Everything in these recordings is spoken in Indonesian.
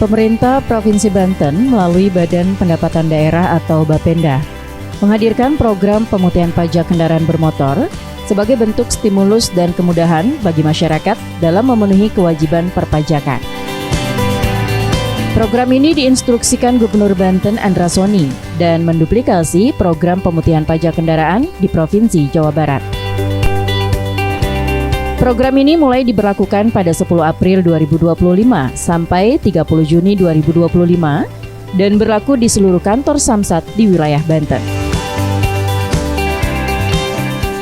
Pemerintah Provinsi Banten melalui Badan Pendapatan Daerah atau Bapenda menghadirkan program pemutihan pajak kendaraan bermotor sebagai bentuk stimulus dan kemudahan bagi masyarakat dalam memenuhi kewajiban perpajakan. Program ini diinstruksikan Gubernur Banten Andra Soni dan menduplikasi program pemutihan pajak kendaraan di Provinsi Jawa Barat. Program ini mulai diberlakukan pada 10 April 2025 sampai 30 Juni 2025 dan berlaku di seluruh kantor Samsat di wilayah Banten.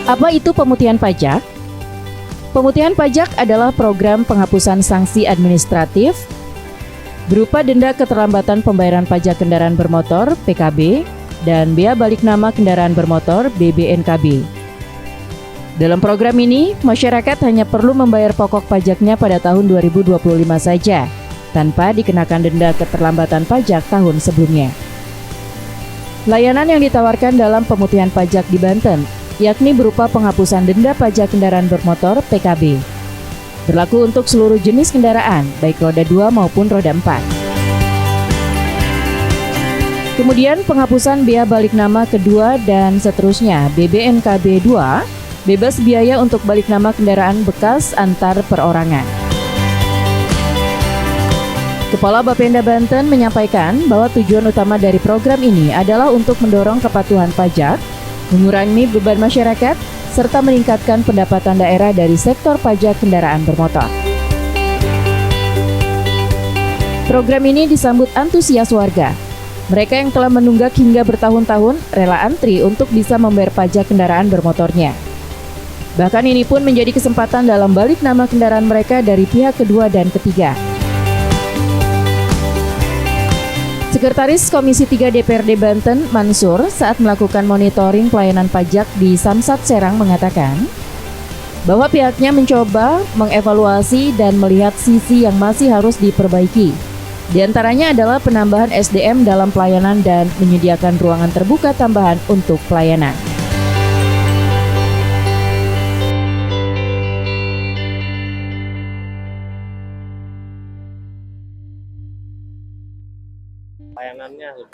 Apa itu pemutihan pajak? Pemutihan pajak adalah program penghapusan sanksi administratif berupa denda keterlambatan pembayaran pajak kendaraan bermotor (PKB) dan bea balik nama kendaraan bermotor (BBNKB). Dalam program ini, masyarakat hanya perlu membayar pokok pajaknya pada tahun 2025 saja, tanpa dikenakan denda keterlambatan pajak tahun sebelumnya. Layanan yang ditawarkan dalam pemutihan pajak di Banten, yakni berupa penghapusan denda pajak kendaraan bermotor (PKB). Berlaku untuk seluruh jenis kendaraan, baik roda 2 maupun roda 4. Kemudian penghapusan bea balik nama kedua dan seterusnya BBNKB 2, bebas biaya untuk balik nama kendaraan bekas antar perorangan. Kepala Bapenda Banten menyampaikan bahwa tujuan utama dari program ini adalah untuk mendorong kepatuhan pajak, mengurangi beban masyarakat, serta meningkatkan pendapatan daerah dari sektor pajak kendaraan bermotor. Program ini disambut antusias warga. Mereka yang telah menunggak hingga bertahun-tahun rela antri untuk bisa membayar pajak kendaraan bermotornya. Bahkan ini pun menjadi kesempatan dalam balik nama kendaraan mereka dari pihak kedua dan ketiga. Sekretaris Komisi 3 DPRD Banten, Mansur, saat melakukan monitoring pelayanan pajak di Samsat Serang mengatakan bahwa pihaknya mencoba mengevaluasi dan melihat sisi yang masih harus diperbaiki. Di antaranya adalah penambahan SDM dalam pelayanan dan menyediakan ruangan terbuka tambahan untuk pelayanan.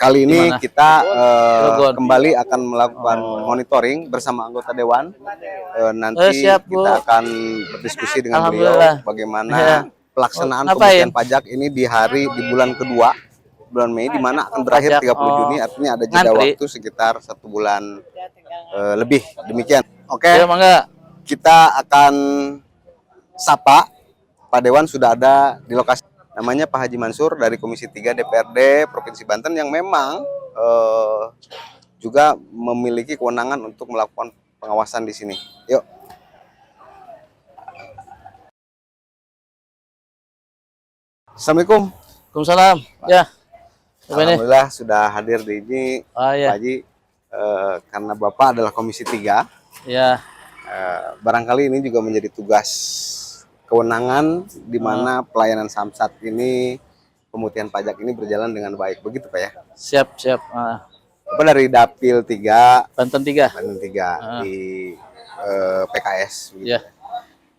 Kali ini kita kembali akan melakukan monitoring bersama anggota Dewan. Nanti kita akan berdiskusi dengan beliau bagaimana pelaksanaan pemutihan pajak ini di bulan kedua, bulan Mei, di mana akan berakhir 30 Juni, artinya ada jeda waktu sekitar 1 bulan lebih. Demikian. Oke, kita akan sapa Pak Dewan, sudah ada di lokasi. Namanya Pak Haji Mansur dari Komisi 3 DPRD Provinsi Banten yang memang juga memiliki kewenangan untuk melakukan pengawasan di sini. Yuk. Assalamualaikum. Waalaikumsalam. Ya. Alhamdulillah sudah hadir di ini, ya. Pak Haji. Karena Bapak adalah Komisi 3. Ya. Barangkali ini juga menjadi tugas kewenangan di mana pelayanan Samsat ini, pemutihan pajak ini berjalan dengan baik, begitu Pak ya? Siap. Bapak dari Dapil 3 Banten 3 di PKS begitu. Ya.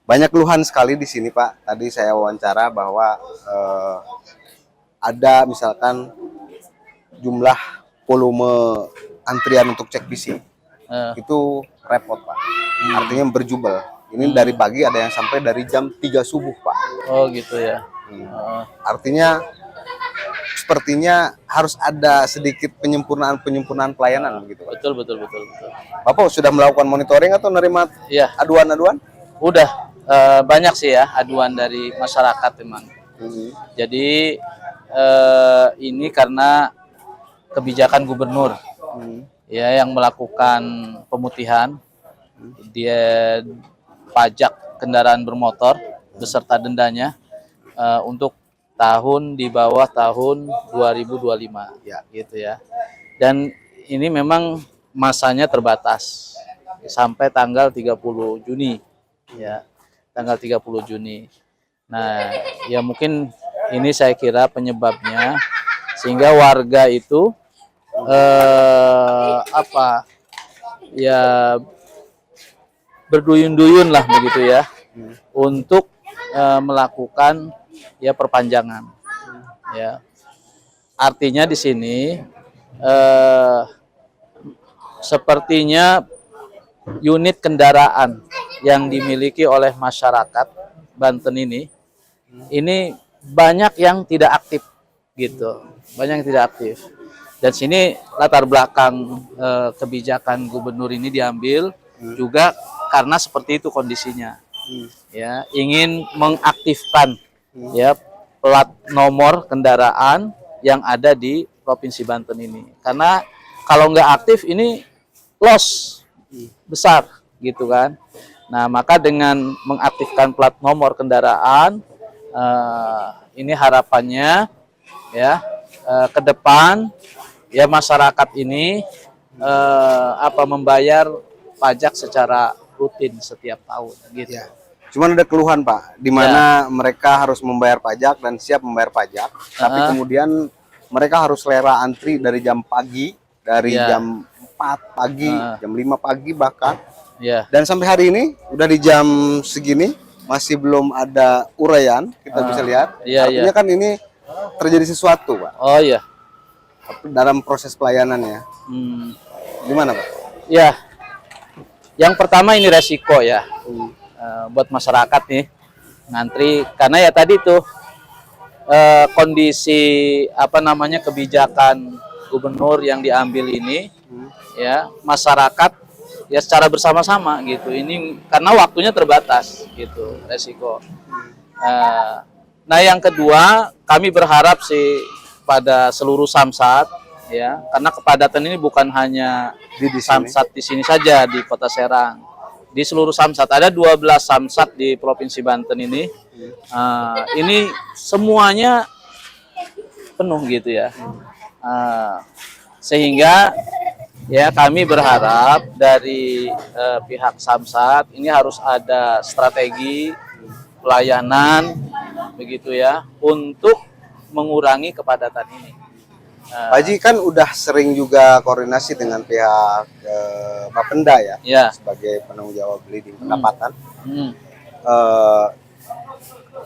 Banyak keluhan sekali di sini Pak. Tadi saya wawancara bahwa ada misalkan jumlah volume antrian untuk cek fisik itu repot Pak. Artinya berjubel. Ini dari pagi ada yang sampai dari jam 3 subuh Pak. Oh gitu ya. Artinya sepertinya harus ada sedikit penyempurnaan pelayanan begitu Pak. Betul. Bapak sudah melakukan monitoring atau menerima aduan-aduan? Udah banyak sih ya aduan dari masyarakat memang. Jadi ini karena kebijakan gubernur ya yang melakukan pemutihan dia pajak kendaraan bermotor beserta dendanya untuk tahun di bawah tahun 2025 ya gitu ya. Dan ini memang masanya terbatas sampai tanggal 30 Juni ya. Tanggal 30 Juni. Nah, ya mungkin ini saya kira penyebabnya sehingga warga itu berduyun-duyun lah begitu ya untuk melakukan ya perpanjangan Ya, artinya di sini sepertinya unit kendaraan yang dimiliki oleh masyarakat Banten ini banyak yang tidak aktif gitu, banyak yang tidak aktif. Dan sini latar belakang kebijakan gubernur ini diambil juga karena seperti itu kondisinya, ya ingin mengaktifkan ya plat nomor kendaraan yang ada di Provinsi Banten ini. Karena kalau nggak aktif ini loss besar gitu kan. Nah, maka dengan mengaktifkan plat nomor kendaraan ini harapannya ya ke depan ya masyarakat ini membayar pajak secara rutin setiap tahun gitu. Ya. Cuman ada keluhan Pak, di mana mereka harus membayar pajak dan siap membayar pajak, tapi kemudian mereka harus rela antri dari jam pagi, dari jam 4 pagi, jam 5 pagi bahkan. Dan sampai hari ini udah di jam segini masih belum ada uraian, kita bisa lihat. Artinya kan ini terjadi sesuatu Pak. Oh iya. Dalam proses pelayanannya. Gimana Pak? Ya. Yang pertama ini resiko ya. Buat masyarakat nih ngantri karena ya tadi tuh kondisi kebijakan gubernur yang diambil ini ya masyarakat ya secara bersama-sama gitu ini karena waktunya terbatas gitu resiko. Nah yang kedua kami berharap sih pada seluruh samsat ya karena kepadatan ini bukan hanya di samsat di sini saja di Kota Serang. Di seluruh samsat ada 12 samsat di Provinsi Banten ini. Ini semuanya penuh gitu ya. Sehingga ya kami berharap dari pihak samsat ini harus ada strategi pelayanan begitu ya untuk mengurangi kepadatan ini. Pak Haji kan udah sering juga koordinasi dengan pihak Bapenda ya, sebagai penanggung jawab leading pendapatan.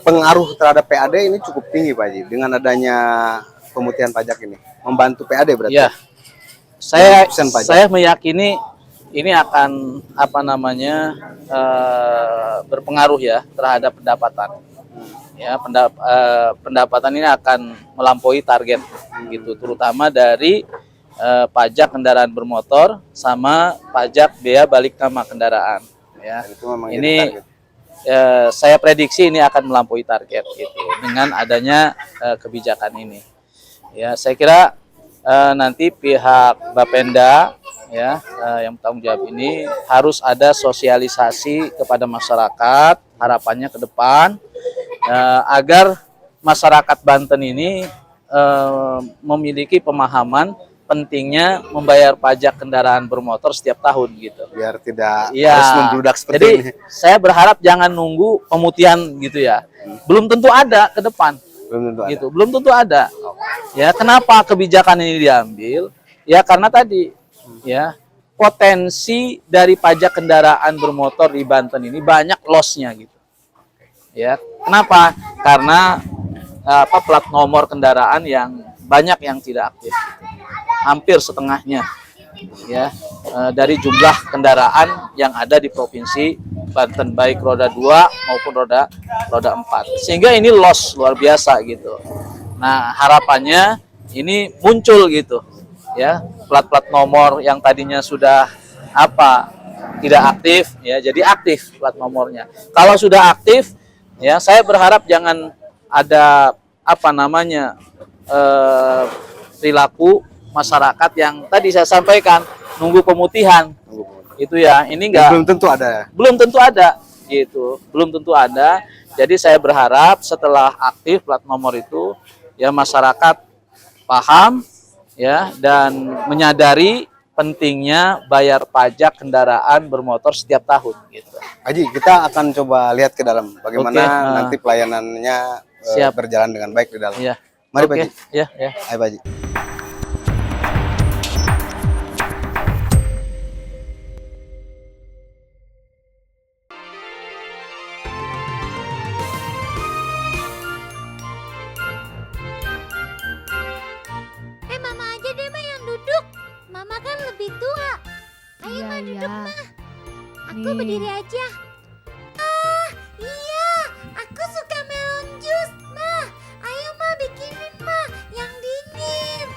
Pengaruh terhadap PAD ini cukup tinggi Pak Haji dengan adanya pemutihan pajak ini, membantu PAD berarti. Ya. Saya meyakini ini akan berpengaruh ya terhadap pendapatan. Ya pendapatan ini akan melampaui target gitu terutama dari pajak kendaraan bermotor sama pajak bea balik nama kendaraan ya ini saya prediksi ini akan melampaui target gitu dengan adanya kebijakan ini ya saya kira nanti pihak Bapenda ya yang bertanggung jawab ini harus ada sosialisasi kepada masyarakat harapannya ke depan agar masyarakat Banten ini memiliki pemahaman pentingnya membayar pajak kendaraan bermotor setiap tahun gitu. Biar tidak harus membludak seperti jadi, ini. Saya berharap jangan nunggu pemutihan gitu ya. Belum tentu ada ke depan. Belum tentu ada. Ya, kenapa kebijakan ini diambil? Ya karena tadi ya potensi dari pajak kendaraan bermotor di Banten ini banyak loss-nya gitu. Ya, kenapa? Karena plat nomor kendaraan yang banyak yang tidak aktif, hampir setengahnya, ya dari jumlah kendaraan yang ada di provinsi Banten baik roda 2 maupun roda 4, sehingga ini loss luar biasa gitu. Nah harapannya ini muncul gitu, ya plat-plat nomor yang tadinya sudah tidak aktif, ya jadi aktif plat nomornya. Kalau sudah aktif ya saya berharap jangan ada perilaku masyarakat yang tadi saya sampaikan nunggu pemutihan itu ya ini belum tentu ada gitu jadi saya berharap setelah aktif plat nomor itu ya masyarakat paham ya dan menyadari pentingnya bayar pajak kendaraan bermotor setiap tahun gitu. Haji, kita akan coba lihat ke dalam bagaimana nanti pelayanannya berjalan dengan baik di dalam. Ya. Mari Pak Haji. Ya. Ayo Pak Haji. saya. Aku berdiri aja. Iya, aku suka melon jus, Ma. Ayo, Ma, bikinin, Ma, yang dingin.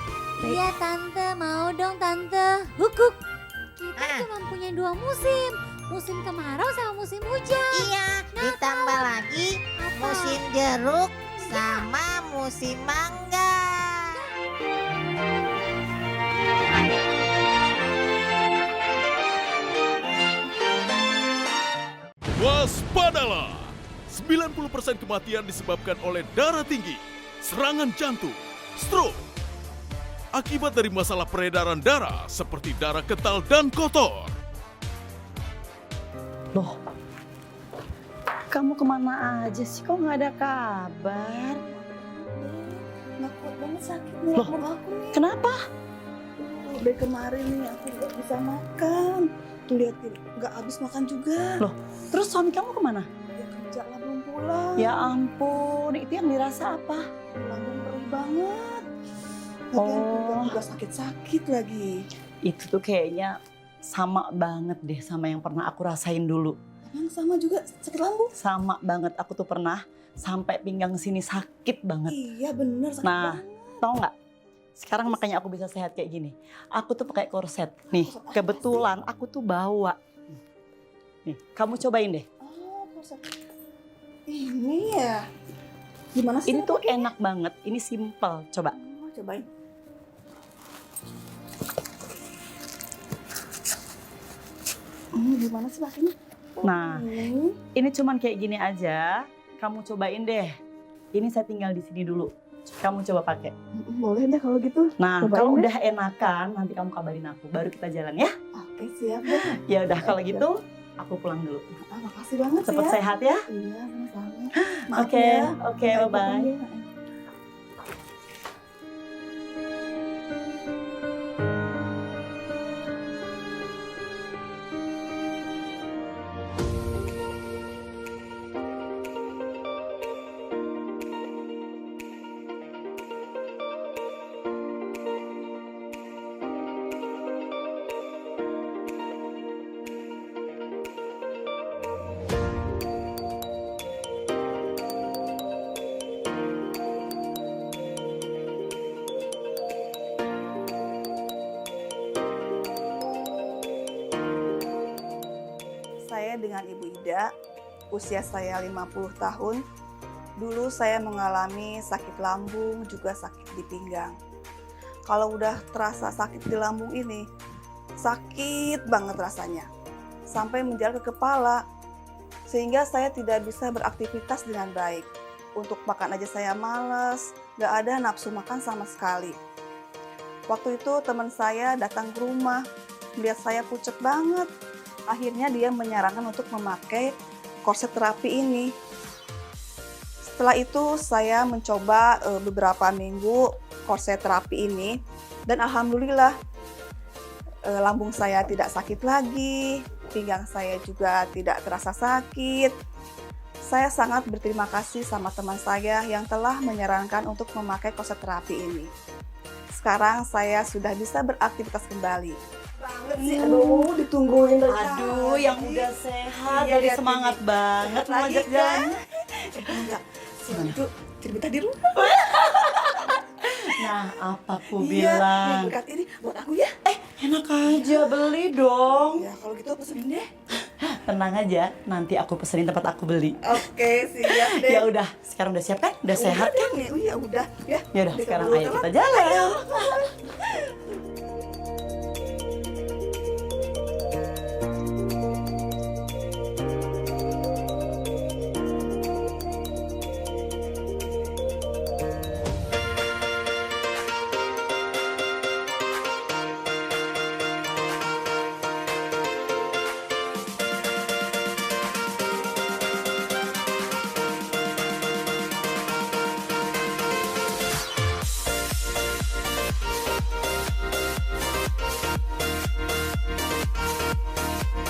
Iya, Tante, mau dong, Tante. Hukuk. Kita cuma punya 2 musim. Musim kemarau sama musim hujan. Iya, ditambah lagi musim jeruk sama musim mangga. Waspadalah! 90% kematian disebabkan oleh darah tinggi, serangan jantung, stroke. Akibat dari masalah peredaran darah seperti darah kental dan kotor. Loh, kamu kemana aja sih? Kok nggak ada kabar? Nggak kuat banget sakitnya aku nih. Kenapa? Dari kemarin nih aku nggak bisa makan. Tuh liatin, nggak habis makan juga. Loh, terus suami kamu kemana? Ya kerja lah belum pulang. Ya ampun, itu yang dirasa apa? Lambung perih banget. Oh. Juga sakit-sakit lagi. Itu tuh kayaknya sama banget deh sama yang pernah aku rasain dulu. Emang sama juga sakit lambung? Sama banget, aku tuh pernah sampai pinggang sini sakit banget. Iya bener sakit Nah, banget. tau nggak? Sekarang makanya aku bisa sehat kayak gini. Aku tuh pakai korset. Nih, kebetulan aku tuh bawa. Nih, kamu cobain deh. Oh, korset. Ini ya. Gimana sih? Ini tuh enak banget. Ini simple. Coba. Oh, cobain. Gimana sih pakainya? Nah, ini cuman kayak gini aja. Kamu cobain deh. Ini saya tinggal di sini dulu. Kamu coba pakai. Boleh deh kalau gitu. Nah, Cobain kalau deh. udah enakan, nanti kamu kabarin aku. Baru kita jalan ya. Oke, siap deh. Ya udah kalau gitu, aku pulang dulu. Makasih banget Cepet ya. sehat ya. Iya, sama-sama. Oke, oke, bye-bye. Saya dengan Ibu Ida, usia saya 50 tahun. Dulu saya mengalami sakit lambung, juga sakit di pinggang. Kalau udah terasa sakit di lambung ini, sakit banget rasanya. Sampai menjalar ke kepala, sehingga saya tidak bisa beraktivitas dengan baik. Untuk makan aja saya malas, gak ada nafsu makan sama sekali. Waktu itu teman saya datang ke rumah, melihat saya pucet banget. Akhirnya dia menyarankan untuk memakai korset terapi ini. Setelah itu saya mencoba beberapa minggu korset terapi ini dan alhamdulillah lambung saya tidak sakit lagi, pinggang saya juga tidak terasa sakit. Saya sangat berterima kasih sama teman saya yang telah menyarankan untuk memakai korset terapi ini. Sekarang saya sudah bisa beraktivitas kembali. Aduh, ditungguin dari Aduh, tadi. yang udah sehat, Iya, dari lihat semangat ini. banget Lagi ngajak kan? jalan. Enggak, itu cerita di rumah. Nah, apa aku Iya, bilang? nih, berkat ini buat aku ya. Enak aja, beli dong. Ya kalau gitu pesenin deh. Tenang aja, nanti aku pesenin tempat aku beli. Oke, siap deh. Ya udah, sekarang udah siap kan? Udah sehat kan? Iya, udah. Ya, Ya udah, Deka sekarang dulu, ayo teman. kita jalan.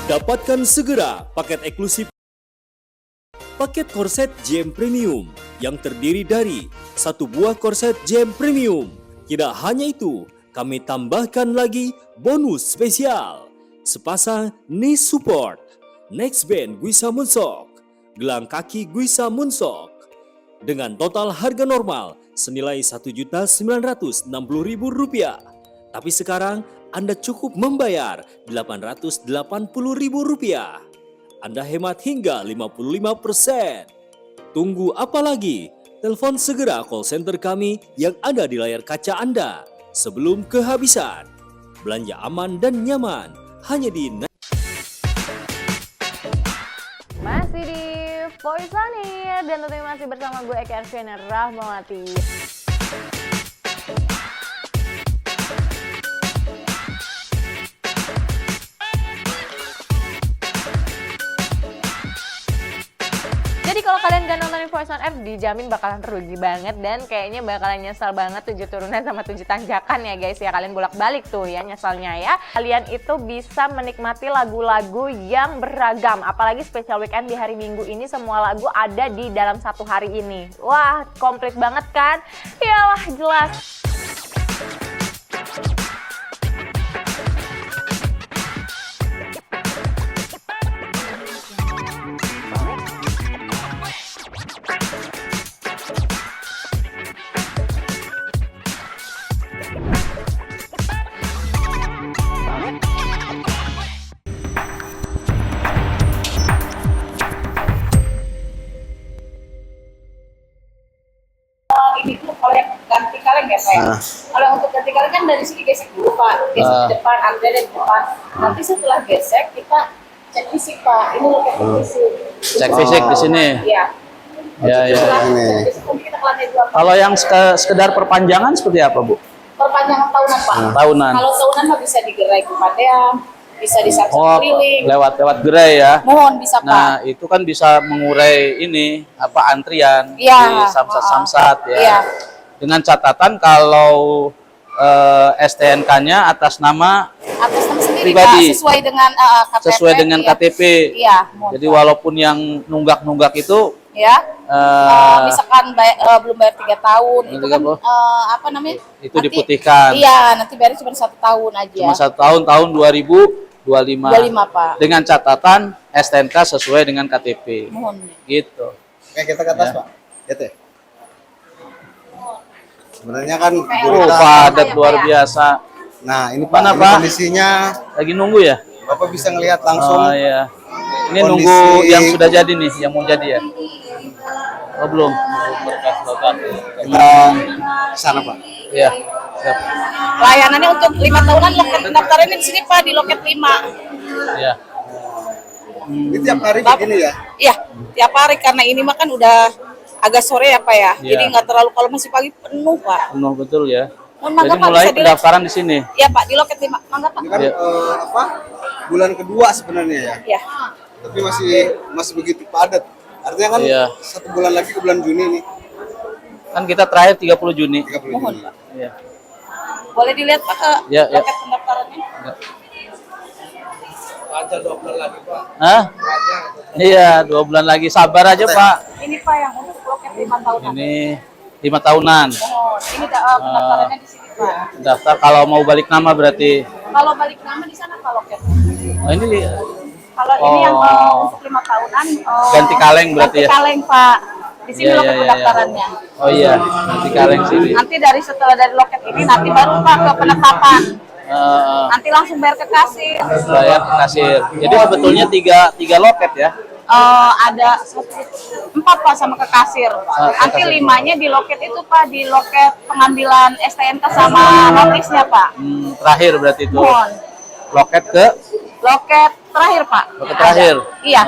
Dapatkan segera paket eksklusif paket korset Gem Premium yang terdiri dari 1 buah korset Gem Premium. Tidak hanya itu, kami tambahkan lagi bonus spesial sepasang knee support, next band Guisa Munsok, gelang kaki Guisa Munsok. Dengan total harga normal senilai Rp1.960.000. Tapi sekarang Anda cukup membayar Rp880.000. Anda hemat hingga 55%. Tunggu apa lagi? Telepon segera call center kami yang ada di layar kaca Anda sebelum kehabisan. Belanja aman dan nyaman hanya di masih di Voice On Air dan tentunya masih bersama gue Eka Arfiana Rahmawati. Jadi kalau kalian gak nontonin Voice On Air, dijamin bakalan rugi banget dan kayaknya bakalan nyesal banget 7 turunan sama 7 tanjakan ya guys ya. Kalian bolak-balik tuh ya nyesalnya ya. Kalian itu bisa menikmati lagu-lagu yang beragam. Apalagi special weekend di hari Minggu ini semua lagu ada di dalam satu hari ini. Wah, komplit banget kan? Iyalah jelas. Ini tuh kalau yang ganti kaleng ya Pak ya. Kalau yang untuk ganti kaleng kan dari sini gesek dulu Pak, gesek di depan, ada di depan. Nanti setelah gesek kita cek fisik Pak. Ini loket fisik. Cek fisik di sini. Iya. Ya, ya. Kalau yang sekedar perpanjangan seperti apa Bu? Perpanjangan tahunan Pak. Tahunan. Kalau tahunan mah bisa digerai ke Padean, bisa di keliling. lewat gerai ya. Mohon bisa Pak. Nah, itu kan bisa mengurai ini apa antrian di Iya. samsat-samsat ya. Iya. Dengan catatan kalau STNK-nya atas nama Sendiri, pribadi, Pak, sesuai dengan KTP. sesuai dengan iya. KTP. Iya, mohon, Jadi Pak. walaupun yang nunggak itu Ya, misalkan belum bayar 3 tahun, itu kan apa namanya? itu diputihkan. Iya, nanti bayar cuma 1 tahun aja. Cuma 1 tahun, tahun 2025. 25 Pak. Dengan catatan STNK sesuai dengan KTP. Mohon. Gitu. Oke, kita ke atas, Ya. Pak. Gitu ya? Sebenarnya kan padat luar biasa. Nah, ini Pak, Mana, ini Pak? kondisinya Lagi nunggu ya? Bapak bisa ngelihat langsung. Oh iya. Ini kondisi- nunggu yang sudah jadi nih, yang mau jadi ya? Oh belum. Kita sana Pak. Iya. Siap. Layanannya untuk 5 tahunan loket pendaftarannya di sini Pak, di loket 5. Iya. Ini tiap hari begini ya? Iya, tiap hari karena ini mah kan udah agak sore ya Pak ya. Iya. Jadi nggak terlalu, kalau masih pagi penuh Pak. Penuh betul ya. Mangga, Jadi Pak, mulai bisa dilihat. pendaftaran di sini. Iya Pak, di loket 5. Mangga Pak. Ini kan Iya. apa? Bulan kedua sebenarnya ya. Iya. Tapi masih begitu padat. Artinya kan Iya. 1 bulan lagi ke bulan Juni nih. Kan kita terakhir 30 Juni. 30 Mohon Juni. Pak. Iya. Boleh dilihat Pak ke Iya, iya. loket pendaftarannya? Hah? Iya, 2 bulan lagi. Sabar aja Pak. Ini Pak yang untuk loket 5 tahunan. Ini 5 tahunan. Mohon. Ini pendaftarannya di sini Pak. Daftar kalau mau balik nama berarti. Kalau balik nama di sana Pak loket. Oh, ini Kalau ini yang untuk 5 tahunan ganti kaleng berarti ganti ya? kaleng Pak. Di sini Iya, loket iya, iya. pendaftarannya. Oh iya, ganti kaleng sini. Nanti setelah dari loket ini nanti baru Pak ke penetapan. Eh, Nanti langsung bayar ke kasir. bayar ke kasir. Jadi sebetulnya tiga loket ya. Ada 4 Pak sama ke kasir. Nanti 5-nya di loket itu Pak, di loket pengambilan STNK sama notisnya Pak. Terakhir berarti itu. Mohon. Loket ke Loket terakhir Pak. loket terakhir. Iya.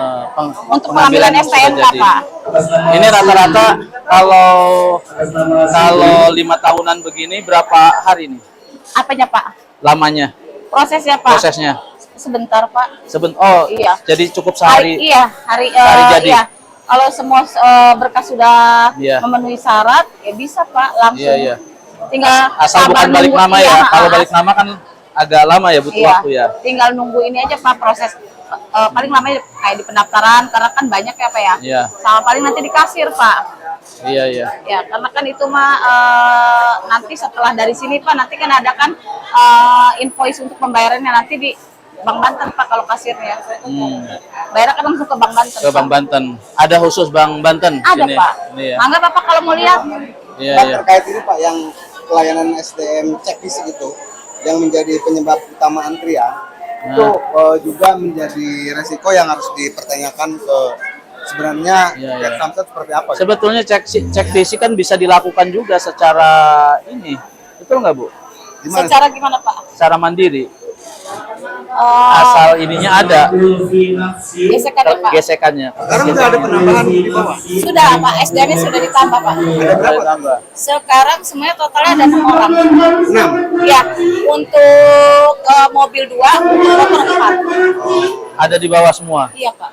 Untuk pengambilan yang sudah STNK jadi. Pak. Ini rata-rata kalau 5 tahunan begini berapa hari nih Apanya Pak? lamanya Prosesnya Pak. prosesnya? Sebentar Pak. Oh, Iya. jadi cukup sehari. Hari jadi. iya. Kalau semua berkas sudah Iya. memenuhi syarat, ya bisa Pak langsung. Iya, iya. Tinggal Asal sabar bukan balik nunggu. nama Iya, ya. Kalau balik nama kan agak lama ya, butuh iya. waktu ya. Tinggal nunggu ini aja Pak, proses paling lama kayak di pendaftaran karena kan banyak ya Pak ya. Iya. Sama paling nanti di kasir Pak. Iya, iya. Ya, karena kan itu mah nanti setelah dari sini Pak, nanti kan ada kan invoice untuk pembayarannya nanti di Bank Banten Pak kalau kasirnya. Bayar kan langsung ke Bank Banten. Ke Bank Banten. Ada khusus Bank Banten Ada sini. Pak. Ini ya. Mangga Bapak kalau mau lihat. Iya, Pak, iya. terkait ini Pak yang pelayanan SDM cek fisik itu yang menjadi penyebab utama antrian itu juga menjadi resiko yang harus dipertanyakan ke sebenarnya pihak Samsat seperti apa? Sebetulnya cek fisik kan bisa dilakukan juga secara ini, betul nggak Bu? Gimana? Secara gimana Pak? Secara mandiri. Asal ininya ada Gesekannya Pak. gesekannya. Sekarang sudah ada penambahan di bawah. Sudah Pak, SDM-nya sudah ditambah Pak. Ada berapa? Sekarang semuanya totalnya ada 6 orang. 6. Ya, untuk mobil 2, motor 4. Ada di bawah semua. Iya Pak.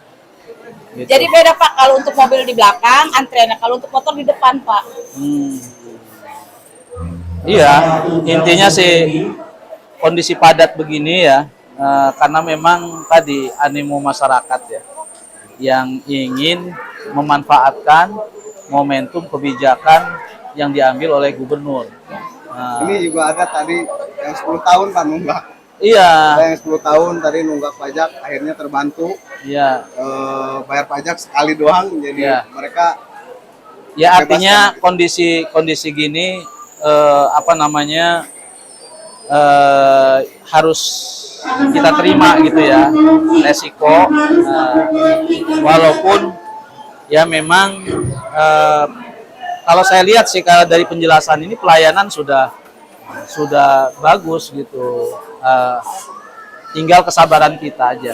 Gitu. Jadi beda Pak kalau untuk mobil di belakang antriannya, kalau untuk motor di depan Pak. Iya, intinya sih kondisi padat begini ya, karena memang tadi animo masyarakat ya, yang ingin memanfaatkan momentum kebijakan yang diambil oleh gubernur. Ini juga ada tadi yang 10 tahun Pak nunggak. Iya. Ada yang 10 tahun tadi nunggak pajak, akhirnya terbantu. Iya. Bayar pajak sekali doang, jadi mereka. Ya artinya kondisi gini harus kita terima gitu ya, resiko. Walaupun ya memang kalau saya lihat sih kalau dari penjelasan ini pelayanan sudah bagus gitu. Tinggal kesabaran kita aja.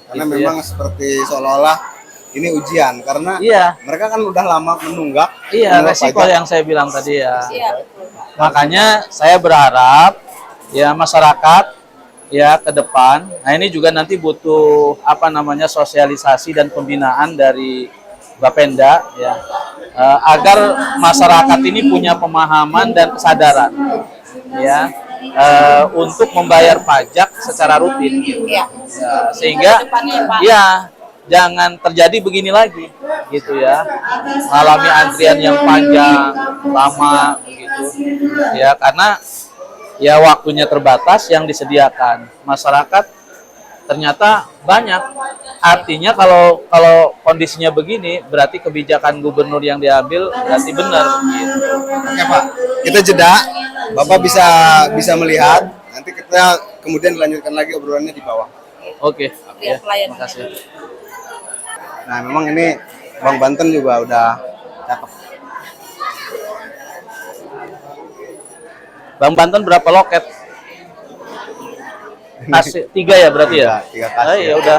Karena gitu memang seperti seolah-olah ini ujian karena mereka kan udah lama menunggak. Iya, resiko yang saya bilang tadi ya. Iya. Makanya saya berharap ya masyarakat ya ke depan. Nah ini juga nanti butuh sosialisasi dan pembinaan dari Bapenda ya, agar masyarakat ini punya pemahaman dan kesadaran ya untuk membayar pajak secara rutin. Iya. Sehingga ya jangan terjadi begini lagi gitu ya, mengalami antrian yang panjang lama begitu ya, karena ya waktunya terbatas yang disediakan masyarakat ternyata banyak. Artinya kalau kondisinya begini berarti kebijakan gubernur yang diambil berarti benar gitu. Oke Pak, kita jeda. Bapak bisa melihat, nanti kita kemudian dilanjutkan lagi obrolannya di bawah. Oke. Ya, terima kasih. Nah memang ini Bank Banten juga udah cakep. Bank Banten berapa loket? Kasih 3 ya berarti ya? 3 kasih. Ya udah.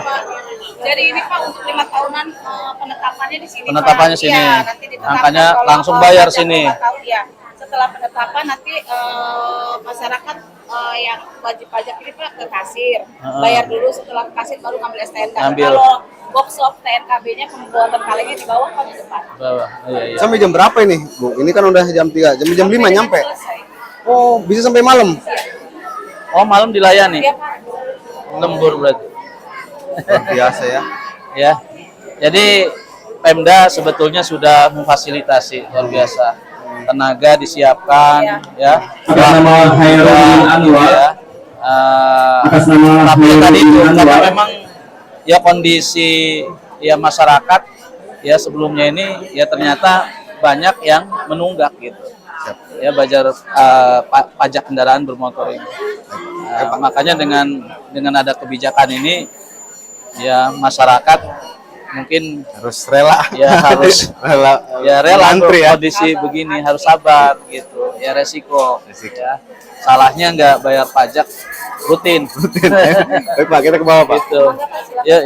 Jadi ini Pak untuk 5 tahunan penetapannya di sini. Penetapannya Pak. sini. Ya, nanti ditetapkan Angkanya kalau langsung bayar pajak sini. 5 tahun, ya. Setelah penetapan nanti masyarakat yang wajib pajak ini Pak ke kasir. Bayar dulu, setelah ke kasir baru ngambil STNK. Kalau box of TNKB-nya pembuatan kalengnya di bawah atau di depan? Bawah. Iya. Sampai jam berapa ini Bu? Ini kan udah jam 3, jam 5 nyampe. Selesai. Oh bisa sampai malam? Oh malam dilayani? Iya Pak. Lembur berarti. Luar biasa ya. Ya. Jadi Pemda sebetulnya sudah memfasilitasi luar biasa. Tenaga disiapkan ya. Nama Hairul Anwar. Ya. Tapi tadi itu karena memang ya kondisi ya masyarakat ya sebelumnya ini ya ternyata banyak yang menunggak gitu. Ya bayar pajak kendaraan bermotor ini. Makanya dengan ada kebijakan ini ya masyarakat mungkin harus rela rela antri ya. Kondisi begini harus sabar gitu ya, resiko. Ya. Salahnya nggak bayar pajak rutin. Baik Pak, kita ke bawah Pak. Gitu. Ya.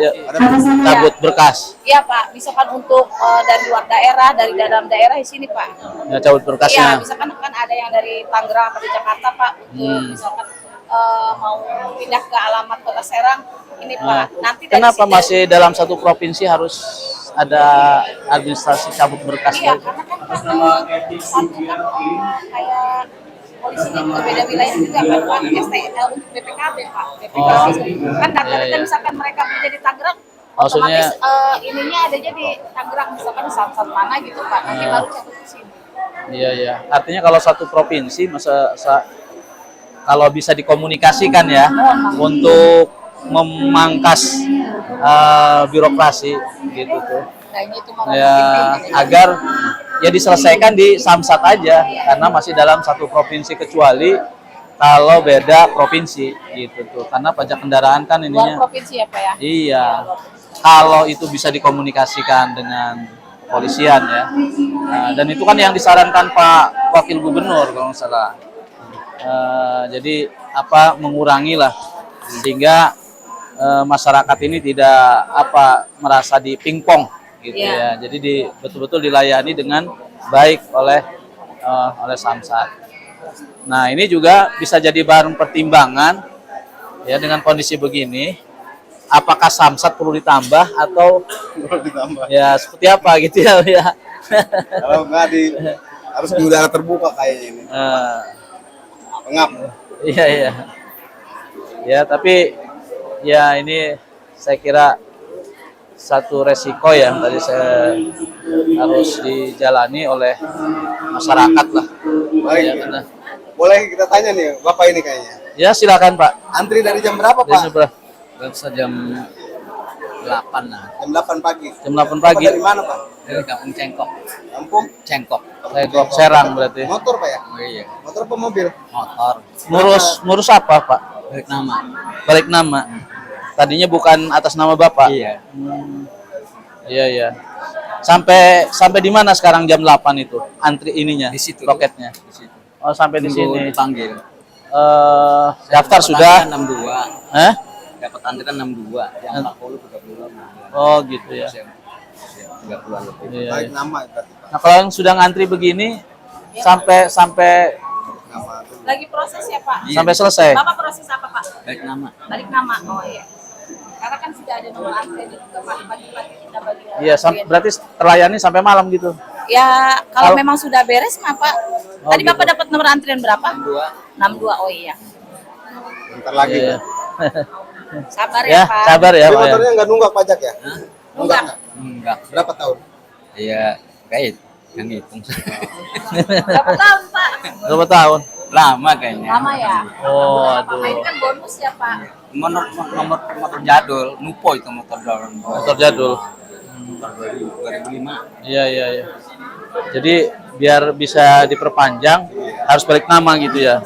Cabut berkas. Iya Pak, misalkan untuk dari luar daerah, dari dalam daerah di sini Pak. Ya, cabut berkasnya. Iya, misalkan kan ada yang dari Tangerang atau di Jakarta Pak, untuk misalkan mau pindah ke alamat Kota Serang, ini Pak. Nanti dari kenapa sini, masih dalam satu provinsi harus ada administrasi cabut berkas? Iya, karena kan satu kan kayak polisinya juga beda wilayah juga kan Pak, STNL untuk BPKB Pak. BPKB kan data-data misalkan mereka kerja di Tangerang, maksudnya otomatis ininya adanya di Tangerang, misalkan di Samsat mana gitu Pak, nanti baru cabut ke sini. Iya. Artinya kalau satu provinsi kalau bisa dikomunikasikan ya untuk memangkas birokrasi gitu tuh. Ya agar ya diselesaikan di Samsat aja karena masih dalam satu provinsi, kecuali kalau beda provinsi gitu tuh. Karena pajak kendaraan kan ininya Luar provinsi ya Pak ya? Iya. Kalau itu bisa dikomunikasikan dengan polisian ya. Nah, dan itu kan yang disarankan Pak Wakil Gubernur kalau nggak salah. Jadi mengurangi lah sehingga masyarakat ini tidak merasa dipingpong gitu ya. Jadi betul-betul dilayani dengan baik oleh Samsat. Nah, ini juga bisa jadi bahan pertimbangan ya dengan kondisi begini. Apakah Samsat perlu ditambah atau ya seperti apa gitu ya? Kalau nggak harus di udara terbuka kayaknya ini. Pengap. Iya. Ya, tapi ya ini saya kira satu resiko yang tadi saya harus dijalani oleh masyarakat lah. Baik. Ya, karena... Boleh kita tanya nih, Bapak ini kayaknya. Ya, silakan Pak. Antri dari jam berapa, Pak? Jam 8 lah. Jam 8 pagi. Jam 8 pagi. Bapak dari mana, Pak? Dari Kampung Cengkok. Kampung Cengkok. Serang berarti. Motor, Pak ya? Oh, iya. Motor apa mobil? Motor. Ngurus apa, Pak? Balik nama. Tadinya bukan atas nama Bapak. Iya. Iya. Sampai di mana sekarang jam 8 itu? Antri ininya, di situ loketnya. Di situ. Oh, sampai di sini. Dipanggil. Daftar sudah? 62. Hah? Dapat antrian 62, yang 40 30. Oh, gitu ya. 30-an lebih. Iya. Baik nama itu. Nah, kalau yang sudah ngantri begini sampai Lagi proses ya Pak? sampai selesai. Bapak proses apa Pak? Balik nama. Balik nama. Oh iya. Karena kan sudah ada nomor antrian juga Pak, pagi-pagi kita bagi. Iya, berarti terlayani sampai malam gitu. Ya, kalau memang sudah beres mah Pak. Oh, Tadi gitu. Bapak dapat nomor antrian berapa? 62. Oh iya. Bentar lagi. Iya. Sabar Ya, ya Pak. sabar ya, Tapi Pak. motornya nggak nunggak pajak ya? Nunggak. Enggak. Berapa tahun? Iya, kayak yang hitung. Berapa tahun Pak? Berapa tahun? Lama kayaknya. Lama ya? Oh, Pak, ini kan bonus ya Pak. Motor jadul, Nupo itu motor jadul. Motor jadul. Motor 2005. Iya. Jadi biar bisa diperpanjang harus balik nama gitu ya.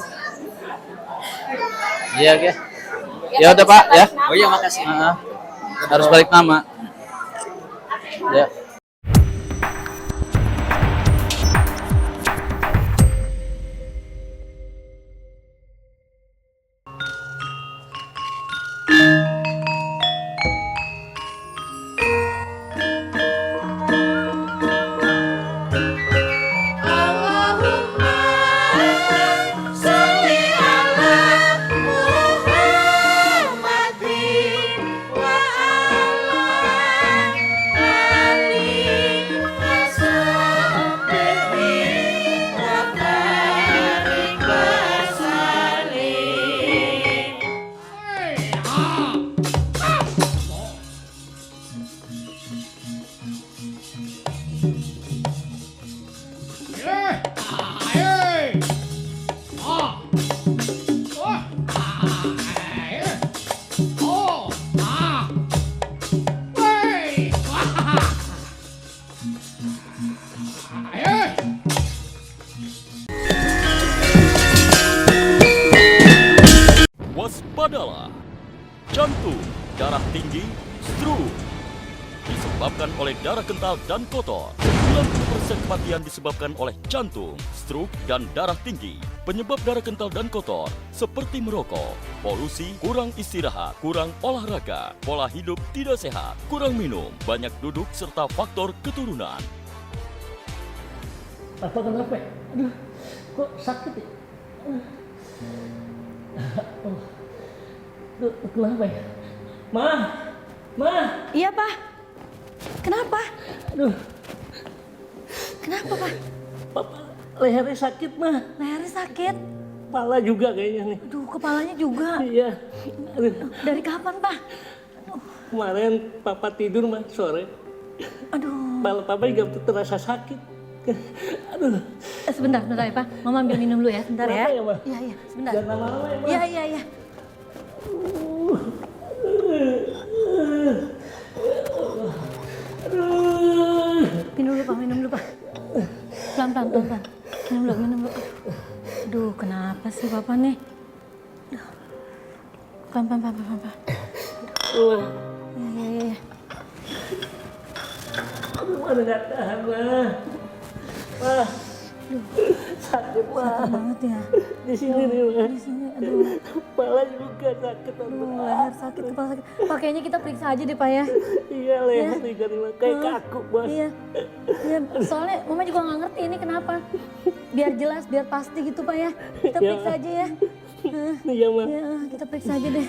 Iya, oke. Ya udah Pak ya. Oh iya, makasih. Harus balik nama. Ya. Waspadalah, jantung, darah tinggi, stroke. Disebabkan oleh darah kental dan kotor. 90% kematian disebabkan oleh jantung, stroke, dan darah tinggi. Penyebab darah kental dan kotor seperti merokok, polusi, kurang istirahat, kurang olahraga, pola hidup tidak sehat, kurang minum, banyak duduk, serta faktor keturunan. Apa kenapa? Aduh, kok sakit ya? Kenapa ya? Ma. Iya, Pak. Kenapa? Aduh, Kenapa, Pak? Papa lehernya sakit, Ma. Lehernya sakit? Kepala juga kayaknya nih. Aduh, kepalanya juga. Iya. Aduh. Dari kapan, Pak? Kemarin Papa tidur, Ma, sore. Aduh. Kepala Papa juga terasa sakit. Aduh. Sebentar ya, Pak. Mama ambil minum dulu ya, sebentar ya. Kenapa ya, Ma? Iya, sebentar. Jangan lama-lama ya, Ma. Iya. dulu Pak, minum dulu Pak. Pelan-pelan, pelan-pelan. Minum dulu. Aduh, kenapa sih Bapak nih? Pelan-pelan. Wah, Iya. aduh, mana nggak tahan mah. Wah, sakit mah. Sakit banget ya. Di sini nih mah. Di sini, aduh. Kepala juga sakit. Leher sakit, kepala sakit. Pak, kayaknya kita periksa aja deh Pak ya. Iya, leher nih kan kayak kaku bos. Iya, soalnya Mama juga nggak ngerti ini kenapa. Biar jelas, biar pasti gitu Pak ya. Kita Ya. periksa aja ya. Iya mah. Ya, kita periksa aja deh.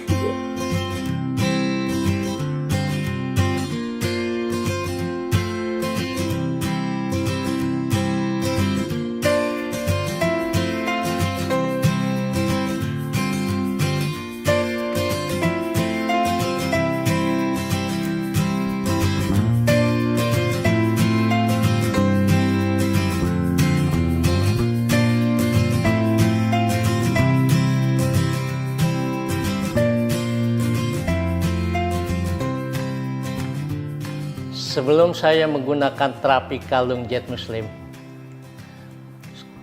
Sebelum saya menggunakan terapi kalung Jet Muslim,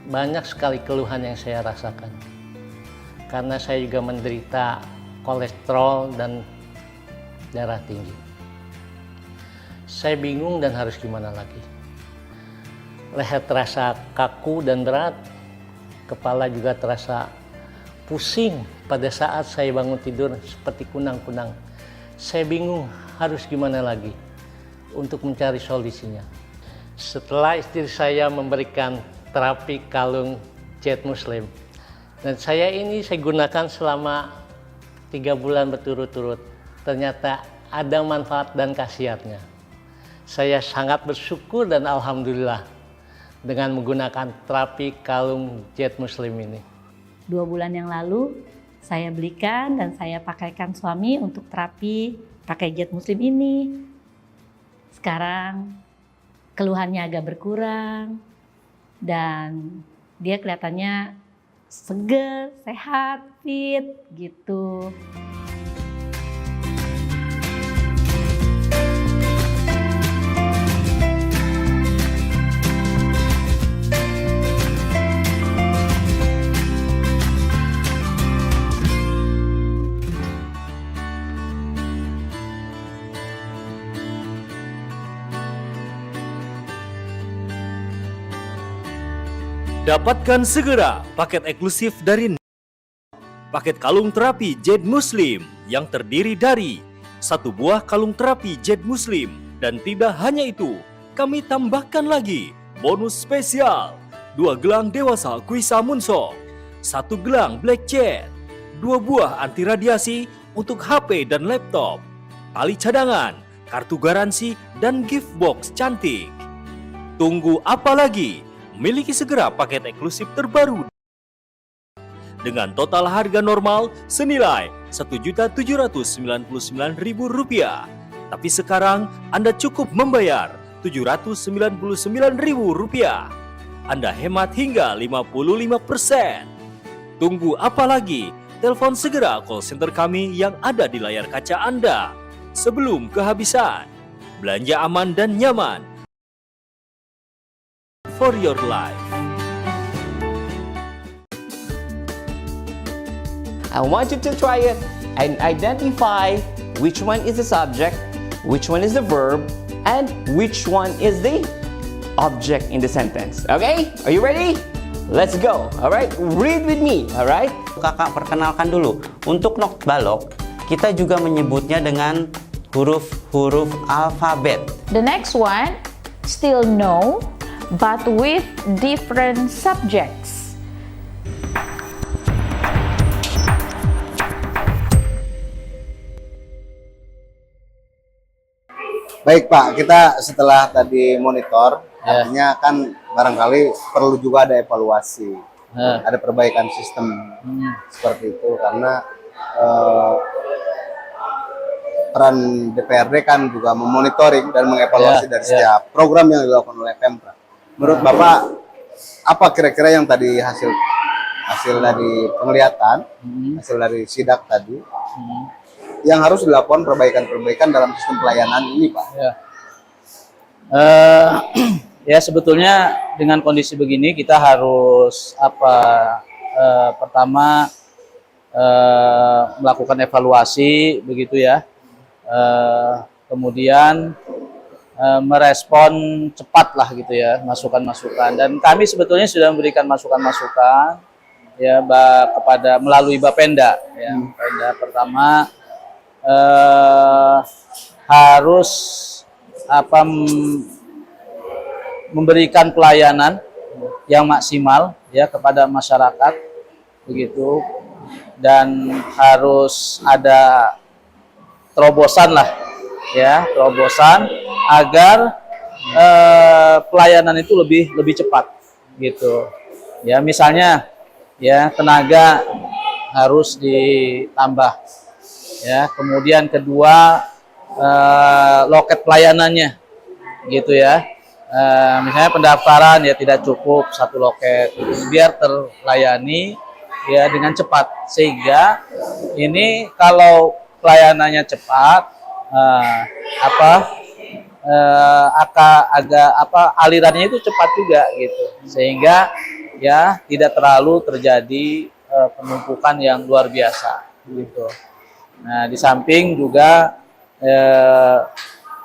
banyak sekali keluhan yang saya rasakan. Karena saya juga menderita kolesterol dan darah tinggi. Saya bingung dan harus gimana lagi. Leher terasa kaku dan berat, kepala juga terasa pusing pada saat saya bangun tidur seperti kunang-kunang. Saya bingung harus gimana lagi untuk mencari solusinya. Setelah istri saya memberikan terapi kalung Jet Muslim, dan saya gunakan selama 3 bulan berturut-turut, ternyata ada manfaat dan khasiatnya. Saya sangat bersyukur dan alhamdulillah dengan menggunakan terapi kalung Jet Muslim ini. 2 bulan yang lalu saya belikan dan saya pakaikan suami untuk terapi pakai Jet Muslim ini. Sekarang keluhannya agak berkurang dan dia kelihatannya seger, sehat, fit gitu. Dapatkan segera paket eksklusif dari paket kalung terapi Jet Muslim yang terdiri dari 1 buah kalung terapi Jet Muslim, dan tidak hanya itu, kami tambahkan lagi bonus spesial 2 gelang dewasa Guisa Munsok, 1 gelang Black Jet, 2 buah anti radiasi untuk HP dan laptop, tali cadangan, kartu garansi, dan gift box cantik. Tunggu apa lagi? Miliki segera paket eksklusif terbaru dengan total harga normal senilai Rp1.799.000. Tapi sekarang Anda cukup membayar Rp799.000. Anda hemat hingga 55%. Tunggu apa lagi? Telepon segera call center kami yang ada di layar kaca Anda sebelum kehabisan. Belanja aman dan nyaman for your life. I want you to try it and identify which one is the subject, which one is the verb, and which one is the object in the sentence. Okay? Are you ready? Let's go. Alright? Read with me. Alright? Kakak perkenalkan dulu. Untuk nok balok, kita juga menyebutnya dengan huruf-huruf alfabet. The next one, still no, but with different subjects. Baik Pak, kita setelah tadi monitor, artinya kan barangkali perlu juga ada evaluasi, ada perbaikan sistem seperti itu, karena peran DPRD kan juga memonitoring dan mengevaluasi dari setiap program yang dilakukan oleh Pemprov. Menurut Bapak, apa kira-kira yang tadi hasil dari penglihatan, hasil dari sidak tadi, yang harus dilakukan perbaikan-perbaikan dalam sistem pelayanan ini, Pak? Ya sebetulnya dengan kondisi begini kita harus pertama melakukan evaluasi begitu ya, kemudian merespon cepat lah gitu ya masukan-masukan, dan kami sebetulnya sudah memberikan masukan-masukan ya kepada melalui Bapenda ya. Bapenda pertama harus memberikan pelayanan yang maksimal ya kepada masyarakat begitu, dan harus ada terobosan lah ya, terobosan agar pelayanan itu lebih cepat gitu ya. Misalnya ya tenaga harus ditambah ya, kemudian kedua loket pelayanannya gitu ya. Misalnya pendaftaran ya tidak cukup satu loket, biar terlayani ya dengan cepat, sehingga ini kalau pelayanannya cepat alirannya itu cepat juga gitu, sehingga ya tidak terlalu terjadi penumpukan yang luar biasa gitu. Nah di samping juga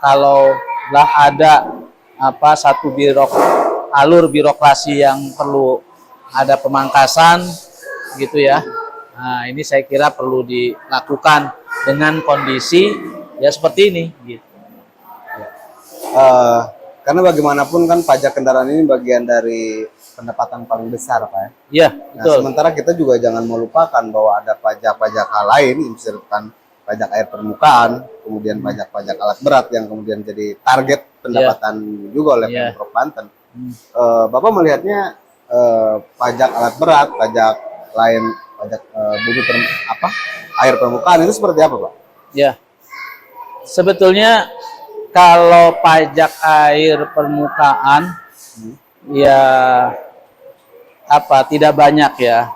kalau lah ada satu alur birokrasi yang perlu ada pemangkasan gitu ya. Nah, ini saya kira perlu dilakukan dengan kondisi ya seperti ini gitu. Karena bagaimanapun kan pajak kendaraan ini bagian dari pendapatan paling besar, Pak. Iya, betul. Nah, sementara kita juga jangan melupakan bahwa ada pajak-pajak lain, misalkan pajak air permukaan, kemudian pajak-pajak alat berat yang kemudian jadi target pendapatan juga oleh Pemprov Banten. Bapak melihatnya pajak alat berat, pajak lain, pajak air permukaan itu seperti apa, Pak? Ya, sebetulnya kalau pajak air permukaan ya tidak banyak ya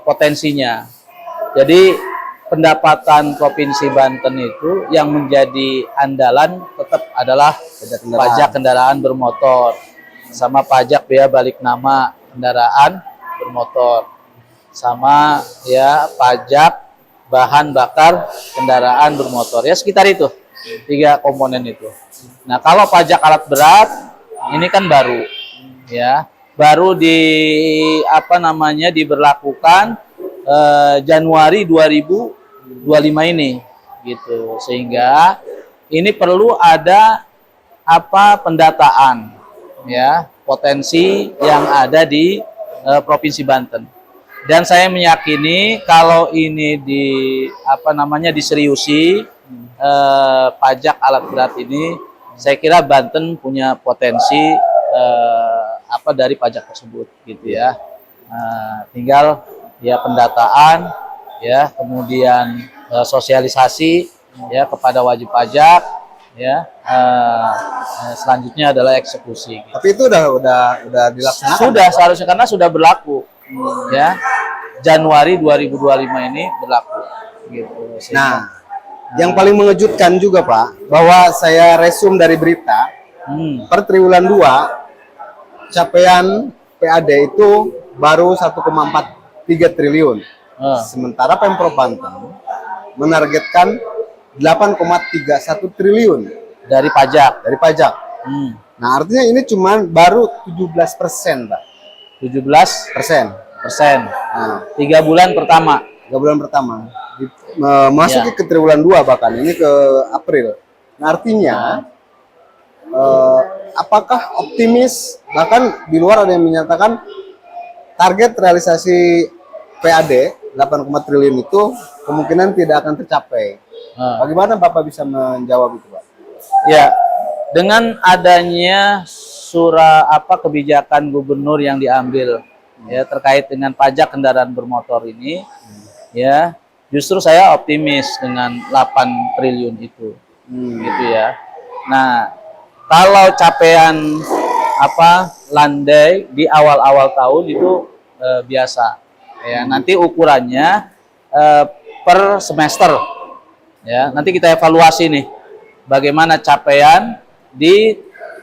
potensinya. Jadi pendapatan Provinsi Banten itu yang menjadi andalan tetap adalah pajak kendaraan bermotor sama pajak biaya balik nama kendaraan bermotor, sama ya pajak bahan bakar kendaraan bermotor, ya sekitar itu 3 komponen itu. Nah kalau pajak alat berat ini kan baru ya, baru diberlakukan Januari 2025 ini gitu, sehingga ini perlu ada pendataan ya potensi yang ada di Provinsi Banten. Dan saya meyakini kalau ini diseriusi pajak alat berat ini, saya kira Banten punya potensi dari pajak tersebut gitu ya. Tinggal ya pendataan ya, kemudian sosialisasi ya kepada wajib pajak ya, selanjutnya adalah eksekusi gitu. Tapi itu udah dilaksanakan? Sudah seharusnya, karena sudah berlaku ya, Januari 2025 ini berlaku gitu. Nah yang paling mengejutkan juga Pak, bahwa saya resum dari berita per triwulan 2 capaian PAD itu baru 1,43 triliun. Sementara Pemprov Banten menargetkan 8,31 triliun dari pajak. Nah, artinya ini cuma baru 17%, Pak. 17%. Nah, 3 bulan pertama. 3 bulan pertama. Masuk ke triwulan 2 bahkan ini ke April. Nah, artinya apakah optimis? Bahkan di luar ada yang menyatakan target realisasi PAD 8, triliun itu kemungkinan tidak akan tercapai. Bagaimana Bapak bisa menjawab itu, Pak? Ya, dengan adanya kebijakan gubernur yang diambil ya terkait dengan pajak kendaraan bermotor ini, ya justru saya optimis dengan 8 triliun itu, gitu ya. Nah, kalau capaian landai di awal-awal tahun itu biasa. Ya, nanti ukurannya per semester. Ya, nanti kita evaluasi nih bagaimana capaian di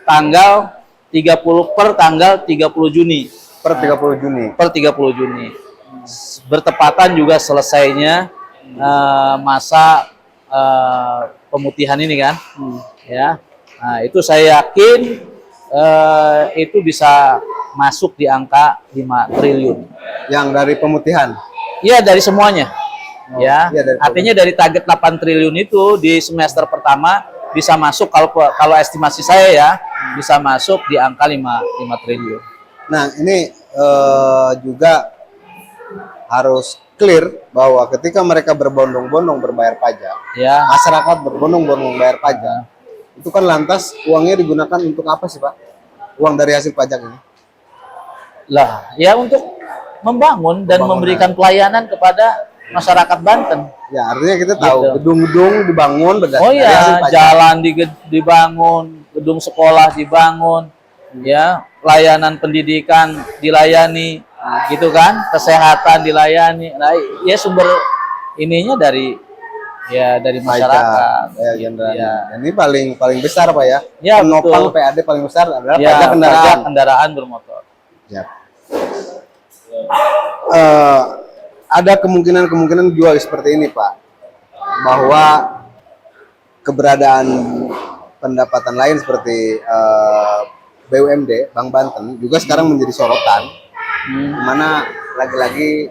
tanggal 30 per tanggal 30 Juni. Per 30 Juni. Per 30 Juni. Bertepatan juga selesainya masa pemutihan ini kan. Ya. Nah, itu saya yakin itu bisa masuk di angka 5 triliun. Yang dari pemutihan? Iya, dari semuanya. Oh, ya, iya, artinya dari target 8 triliun itu di semester pertama bisa masuk, kalau estimasi saya ya, bisa masuk di angka 5 triliun. Nah, ini juga harus clear bahwa ketika mereka berbondong-bondong berbayar pajak, ya, masyarakat berbondong-bondong bayar pajak, itu kan lantas uangnya digunakan untuk apa sih, Pak? Uang dari hasil pajak ini? Lah, ya untuk membangun dan memberikan pelayanan kepada masyarakat Banten. Ya, artinya kita tahu gitu. Gedung-gedung dibangun berdasarkan oh dari hasil ya, pajak. jalan dibangun, gedung sekolah dibangun, ya, pelayanan pendidikan dilayani, gitu kan, kesehatan dilayani. Nah, ya sumber ininya dari masyarakat. Ya, ya. Ini paling besar, Pak ya. Ya, penopang betul. PAD paling besar adalah Ya, pajak kendaraan. pajak kendaraan bermotor. Ya. Ada kemungkinan juga seperti ini, Pak, bahwa keberadaan pendapatan lain seperti BUMD Bank Banten juga sekarang menjadi sorotan, di mana lagi-lagi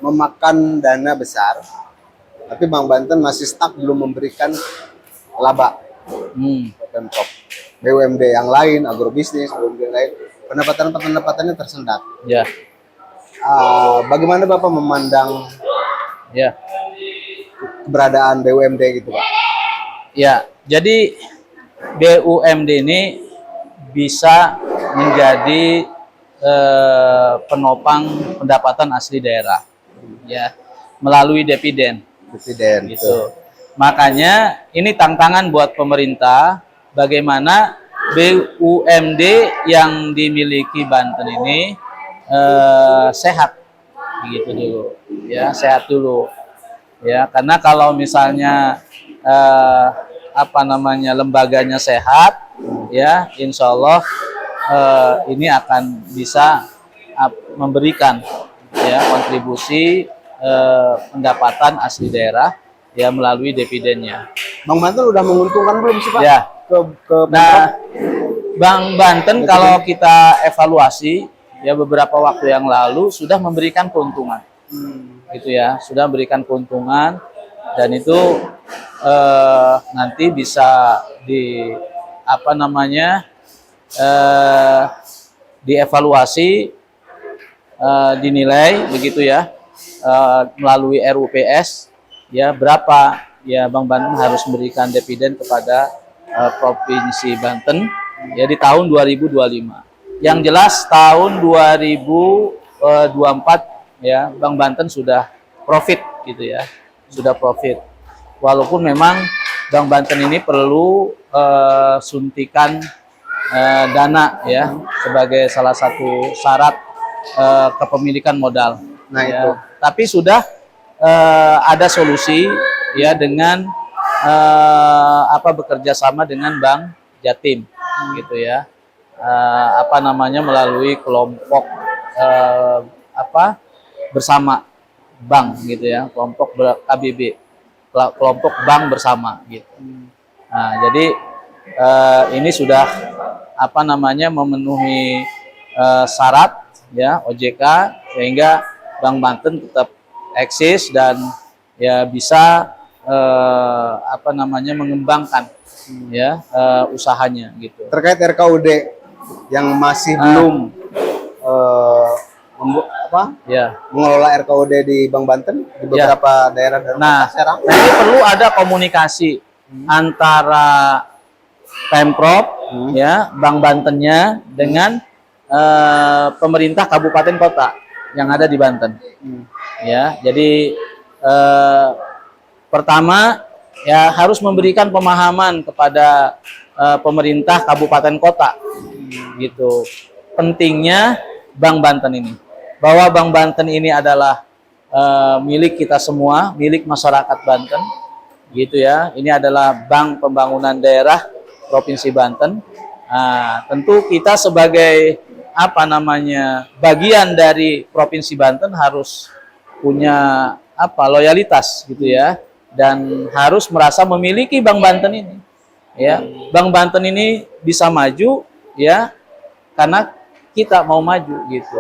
memakan dana besar, tapi Bank Banten masih stuck belum memberikan laba. Pemprov, BUMD yang lain, agrobisnis, BUMD yang lain, pendapatannya tersendat. Ya. Bagaimana Bapak memandang ya keberadaan BUMD gitu, Pak? Ya, jadi BUMD ini bisa menjadi penopang pendapatan asli daerah, ya, melalui dividen. Gitu. Makanya ini tantangan buat pemerintah, bagaimana BUMD yang dimiliki Banten ini sehat, gitu dulu, ya, sehat dulu, ya, karena kalau misalnya lembaganya sehat, ya, insya Allah ini akan bisa memberikan, ya, kontribusi pendapatan asli daerah, ya, melalui dividennya. Bang Banten udah menguntungkan belum sih, Pak? Ya. Nah, Bank Banten kalau kita evaluasi, ya, beberapa waktu yang lalu sudah memberikan keuntungan, gitu ya, sudah memberikan keuntungan, dan itu nanti bisa dievaluasi, dinilai, begitu ya, melalui RUPS, ya, berapa ya Bank Banten harus memberikan dividen kepada Provinsi Banten, ya, di tahun 2025. Yang jelas tahun 2024, ya, Bank Banten sudah profit, gitu ya, sudah profit. Walaupun memang Bank Banten ini perlu suntikan dana, ya, sebagai salah satu syarat kepemilikan modal. Nah, ya. itu. Tapi sudah ada solusi, ya, dengan bekerja sama dengan Bank Jatim, gitu ya. Melalui kelompok bersama bank, gitu ya, kelompok KBB, kelompok bank bersama, gitu. Nah, jadi ini sudah memenuhi syarat, ya, OJK, sehingga Bank Banten tetap eksis dan, ya, bisa mengembangkan, ya, usahanya, gitu. Terkait RKUD yang masih belum mengelola RKUD di Bank Banten di beberapa daerah dan Serang. Ini perlu ada komunikasi antara Pemprov, ya, Bank Bantennya dengan pemerintah kabupaten kota yang ada di Banten. Ya, jadi pertama, ya, harus memberikan pemahaman kepada pemerintah kabupaten kota, gitu, pentingnya Bank Banten ini, bahwa Bank Banten ini adalah milik kita semua, milik masyarakat Banten, gitu ya. Ini adalah bank pembangunan daerah Provinsi Banten. Nah, tentu kita sebagai bagian dari Provinsi Banten harus punya loyalitas gitu ya, dan harus merasa memiliki Bank Banten ini. Ya, Bank Banten ini bisa maju ya karena kita mau maju gitu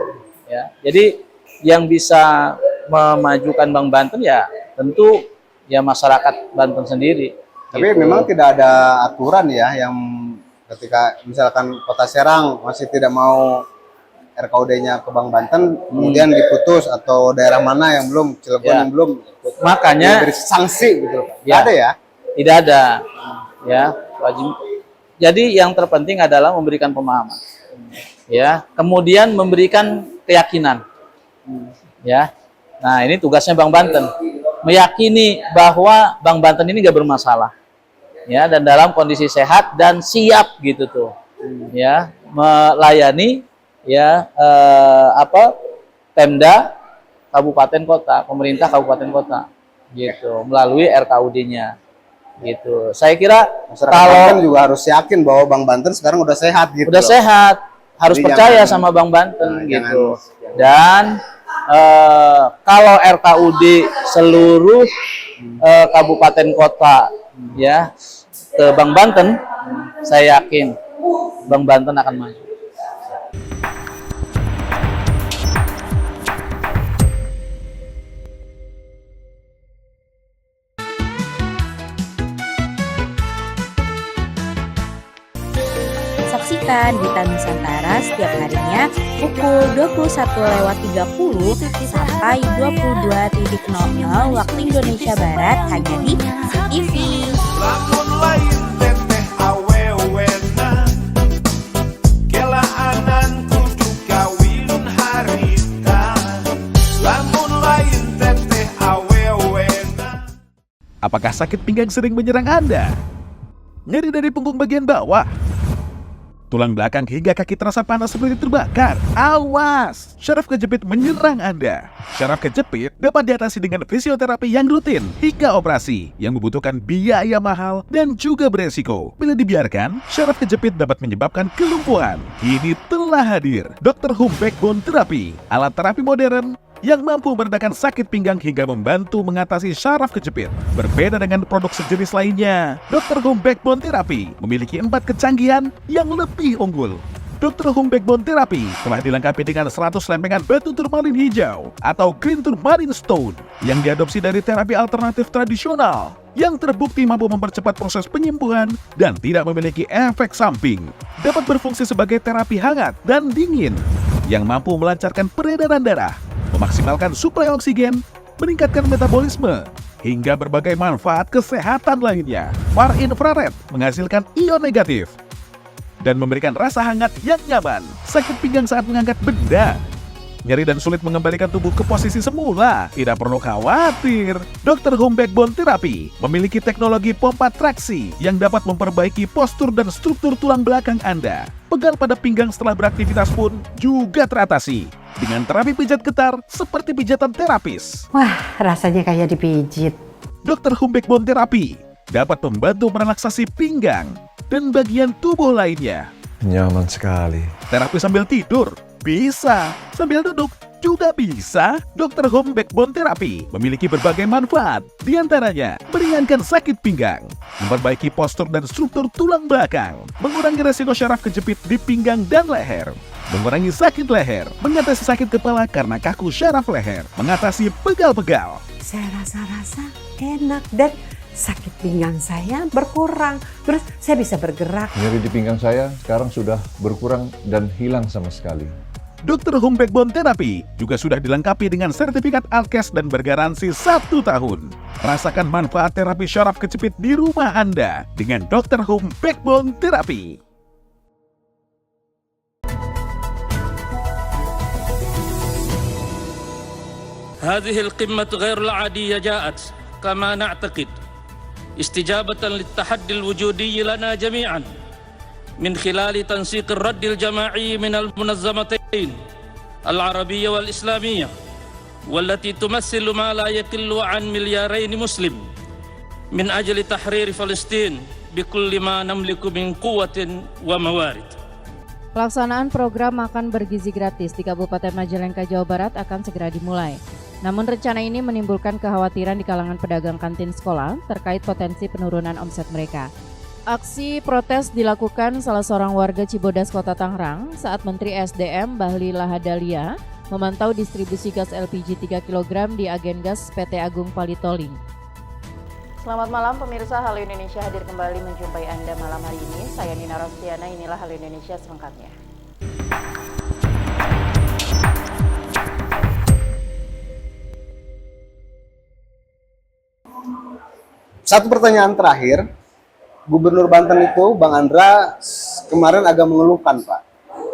ya. Jadi yang bisa memajukan Bank Banten ya tentu ya masyarakat Banten sendiri. Tapi gitu. memang tidak ada aturan ya yang ketika misalkan Kota Serang masih tidak mau RKUD-nya ke Bank Banten, kemudian diputus, atau daerah mana yang belum, Cilegon yang belum, makanya diberi sanksi gitu. Ya, ada ya? Tidak ada. Ya, wajib. Jadi yang terpenting adalah memberikan pemahaman. Ya, kemudian memberikan keyakinan. Ya. Nah, ini tugasnya Bank Banten. Meyakini bahwa Bank Banten ini nggak bermasalah. Ya, dan dalam kondisi sehat dan siap gitu tuh. Ya, melayani ya Pemda kabupaten kota, pemerintah kabupaten kota gitu melalui RKUD-nya. Gitu. Saya kira kalau juga harus yakin bahwa Bank Banten sekarang udah sehat gitu. Udah sehat, harus jadi percaya sama Bank Banten gitu. Jangan. Dan kalau RKUD seluruh kabupaten kota ya ke Bank Banten, saya yakin Bank Banten akan maju. Saksikan Berita Nusantara setiap harinya pukul 21.30 sampai 22.00 waktu Indonesia Barat hanya di CTV. Apakah sakit pinggang sering menyerang Anda? Nyeri dari punggung bagian bawah? Tulang belakang hingga kaki terasa panas seperti terbakar? Awas! Syaraf kejepit menyerang Anda. Syaraf kejepit dapat diatasi dengan fisioterapi yang rutin hingga operasi yang membutuhkan biaya mahal dan juga beresiko. Bila dibiarkan, syaraf kejepit dapat menyebabkan kelumpuhan. Kini telah hadir Dr. Home Backbone Therapy, alat terapi modern yang mampu meredakan sakit pinggang hingga membantu mengatasi syaraf kejepit. Berbeda dengan produk sejenis lainnya, Dr. Home Backbone Therapy memiliki 4 kecanggihan yang lebih unggul. Dr. Home Backbone Therapy telah dilengkapi dengan 100 lempengan batu turmalin hijau atau green turmalin stone yang diadopsi dari terapi alternatif tradisional yang terbukti mampu mempercepat proses penyembuhan dan tidak memiliki efek samping. Dapat berfungsi sebagai terapi hangat dan dingin yang mampu melancarkan peredaran darah, memaksimalkan suplai oksigen, meningkatkan metabolisme, hingga berbagai manfaat kesehatan lainnya. Far infrared menghasilkan ion negatif dan memberikan rasa hangat yang nyaman. Sakit pinggang saat mengangkat benda, nyeri dan sulit mengembalikan tubuh ke posisi semula? Tidak perlu khawatir. Dr. Home Backbone Therapy memiliki teknologi pompa traksi yang dapat memperbaiki postur dan struktur tulang belakang Anda. Pegal pada pinggang setelah beraktivitas pun juga teratasi dengan terapi pijat getar seperti pijatan terapis. Wah, rasanya kayak dipijit. Dr. Home Backbone Therapy dapat membantu merelaksasi pinggang dan bagian tubuh lainnya. Nyaman sekali. Terapi sambil tidur bisa, sambil duduk juga bisa. Dr. Home Backbone Therapy memiliki berbagai manfaat, di antaranya meringankan sakit pinggang, memperbaiki postur dan struktur tulang belakang, mengurangi resiko syaraf kejepit di pinggang dan leher, mengurangi sakit leher, mengatasi sakit kepala karena kaku syaraf leher, mengatasi pegal-pegal. Saya rasa-rasa enak dan sakit pinggang saya berkurang. Terus saya bisa bergerak. Nyeri di pinggang saya sekarang sudah berkurang dan hilang sama sekali. Dr. Home Backbone Therapy juga sudah dilengkapi dengan sertifikat Alkes dan bergaransi 1 tahun. Rasakan manfaat terapi syaraf kejepit di rumah Anda dengan Dr. Home Backbone Therapy. هذه القمة غير العادية جاءت كما نعتقد استجابة للتحدي الوجودي لنا جميعا من خلال تنسيق الرد الجماعي من المنظمتين العربية والإسلامية والتي تمثل ما لا يقل عن 2 مليار مسلم من أجل تحرير فلسطين بكل ما نملك من قوة وموارد. Pelaksanaan program makan bergizi gratis di Kabupaten Majalengka, Jawa Barat akan segera dimulai. Namun rencana ini menimbulkan kekhawatiran di kalangan pedagang kantin sekolah terkait potensi penurunan omset mereka. Aksi protes dilakukan salah seorang warga Cibodas, Kota Tangerang saat Menteri SDM Bahlil Lahadalia memantau distribusi gas LPG 3 kg di agen gas PT Agung Palitoling. Selamat malam pemirsa Halo Indonesia, hadir kembali menjumpai Anda malam hari ini. Saya Nina Rostiana, inilah Halo Indonesia selengkapnya. Satu pertanyaan terakhir, Gubernur Banten itu Bang Andra kemarin agak mengeluhkan Pak,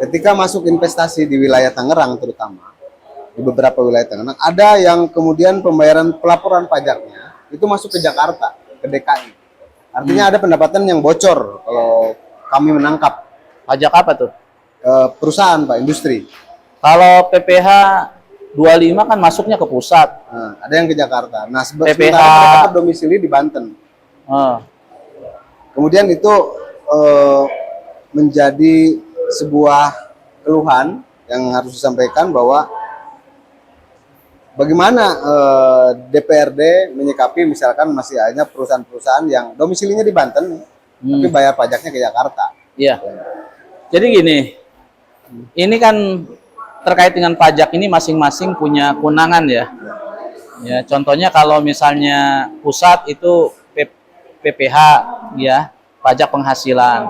ketika masuk investasi di wilayah Tangerang terutama, di beberapa wilayah Tangerang, ada yang kemudian pembayaran pelaporan pajaknya itu masuk ke Jakarta, ke DKI. Artinya ada pendapatan yang bocor kalau kami menangkap. Pajak apa tuh? Perusahaan Pak, industri. Kalau PPH 25 kan masuknya ke pusat. Nah, ada yang ke Jakarta. Nah, PPH sementara mereka berdomisili di Banten. Kemudian itu menjadi sebuah keluhan yang harus disampaikan bahwa bagaimana DPRD menyikapi misalkan masih hanya perusahaan-perusahaan yang domisilinya di Banten, tapi bayar pajaknya ke Jakarta. Iya. Jadi gini, ini kan terkait dengan pajak ini masing-masing punya kewenangan ya. Ya, contohnya kalau misalnya pusat itu PPH ya, pajak penghasilan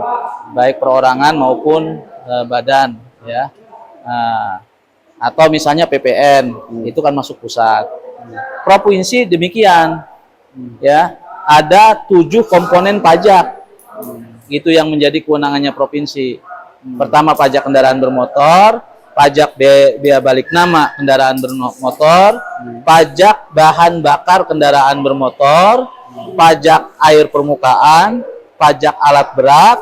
baik perorangan maupun badan ya. Atau misalnya PPN itu kan masuk pusat. Provinsi demikian ya, ada 7 komponen pajak itu yang menjadi kewenangannya provinsi. Pertama pajak kendaraan bermotor, pajak bea balik nama kendaraan bermotor, pajak bahan bakar kendaraan bermotor, pajak air permukaan, pajak alat berat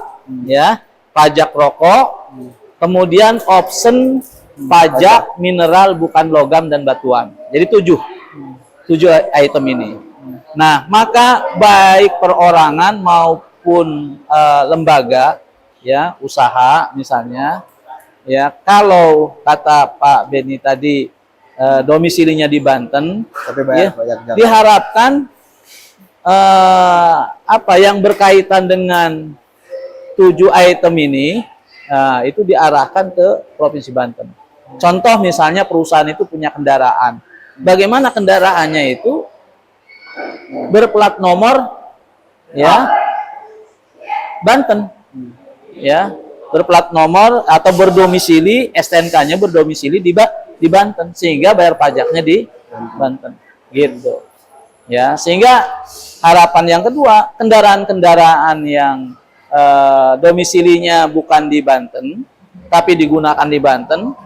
ya, pajak rokok, kemudian option pajak mineral bukan logam dan batuan. Jadi 7 item ini. Nah, maka baik perorangan maupun lembaga ya, usaha misalnya ya, kalau kata Pak Beni tadi domisilinya di Banten, ya, diharapkan apa yang berkaitan dengan 7 item ini itu diarahkan ke Provinsi Banten. Contoh misalnya perusahaan itu punya kendaraan. Bagaimana kendaraannya itu berplat nomor ya Banten. Ya, berplat nomor atau berdomisili, STNK-nya berdomisili di Banten, sehingga bayar pajaknya di Banten. Gitu. Ya, sehingga harapan yang kedua, kendaraan-kendaraan yang domisilinya bukan di Banten tapi digunakan di Banten,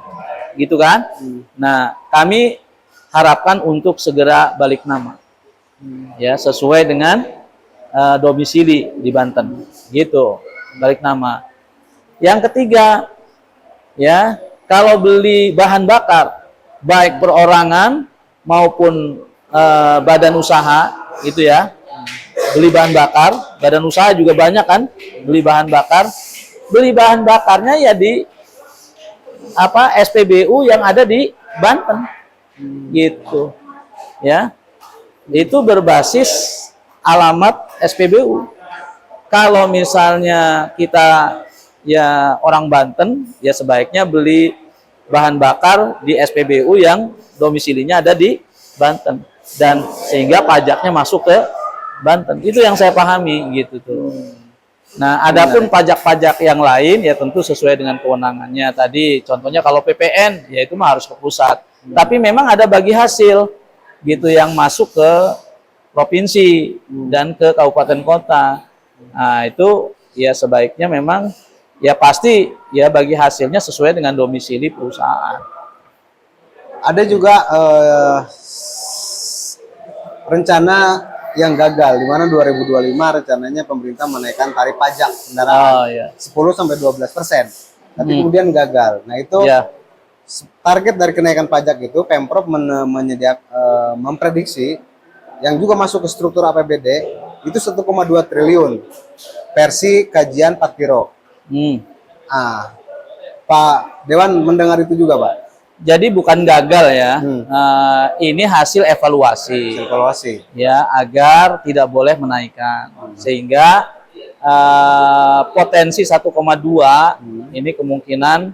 gitu kan? Nah, kami harapkan untuk segera balik nama, ya, sesuai dengan domisili di Banten, gitu, balik nama. Yang ketiga, ya, kalau beli bahan bakar, baik perorangan maupun badan usaha, gitu ya, beli bahan bakar, badan usaha juga banyak kan, beli bahan bakar. Beli bahan bakarnya ya di apa SPBU yang ada di Banten, gitu ya. Itu berbasis alamat SPBU. Kalau misalnya kita ya orang Banten, ya sebaiknya beli bahan bakar di SPBU yang domisilinya ada di Banten, dan sehingga pajaknya masuk ke Banten. Itu yang saya pahami gitu tuh. Nah, adapun pajak-pajak yang lain ya tentu sesuai dengan kewenangannya. Tadi contohnya kalau PPN ya itu mah harus ke pusat. Tapi memang ada bagi hasil gitu yang masuk ke provinsi dan ke kabupaten kota. Nah, itu ya sebaiknya memang ya pasti ya bagi hasilnya sesuai dengan domisili perusahaan. Ada juga rencana yang gagal, di mana 2025 rencananya pemerintah menaikkan tarif pajak kendaraan 10-12%, tapi kemudian gagal. Nah itu target dari kenaikan pajak itu Pemprov memprediksi yang juga masuk ke struktur APBD itu 1,2 triliun versi kajian Pak Kiro. Pak Dewan mendengar itu juga, Pak? Jadi bukan gagal ya, ini hasil evaluasi. Ya, agar tidak boleh menaikkan, sehingga potensi 1,2 ini kemungkinan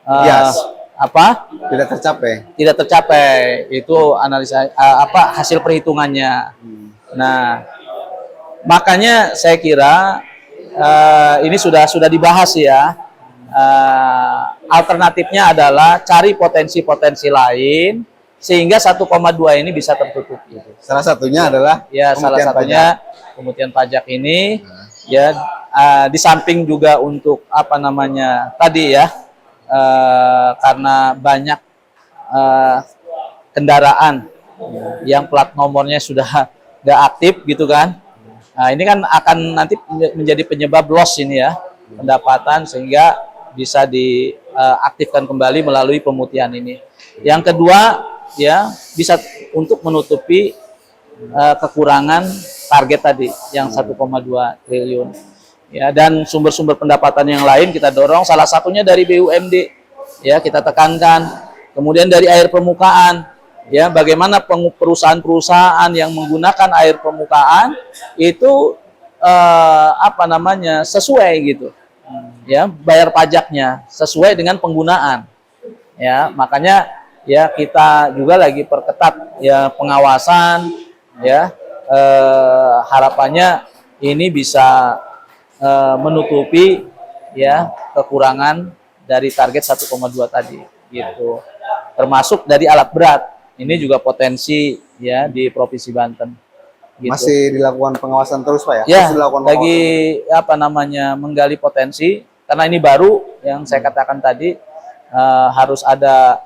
tidak tercapai. Tidak tercapai, itu analisa hasil perhitungannya. Nah, makanya saya kira ini sudah dibahas ya. Alternatifnya adalah cari potensi-potensi lain sehingga 1,2 ini bisa tertutup. Gitu. Salah satunya adalah salah satunya pemutihan pajak ini ya, di samping juga untuk tadi ya, karena banyak kendaraan yang plat nomornya sudah nggak aktif gitu kan. Nah, ini kan akan nanti menjadi penyebab loss ini ya, pendapatan, sehingga bisa diaktifkan kembali melalui pemutihan ini. Yang kedua ya, bisa untuk menutupi kekurangan target tadi yang 1,2 triliun. Ya, dan sumber-sumber pendapatan yang lain kita dorong, salah satunya dari BUMD ya, kita tekankan. Kemudian dari air permukaan ya, bagaimana perusahaan-perusahaan yang menggunakan air permukaan itu sesuai gitu. Ya, bayar pajaknya sesuai dengan penggunaan. Ya, makanya ya kita juga lagi perketat ya pengawasan ya, harapannya ini bisa menutupi ya kekurangan dari target 1,2 tadi gitu. Termasuk dari alat berat. Ini juga potensi ya di Provinsi Banten. Gitu. Masih dilakukan pengawasan terus, Pak ya? Ya, lagi menggali potensi, karena ini baru yang saya katakan tadi, harus ada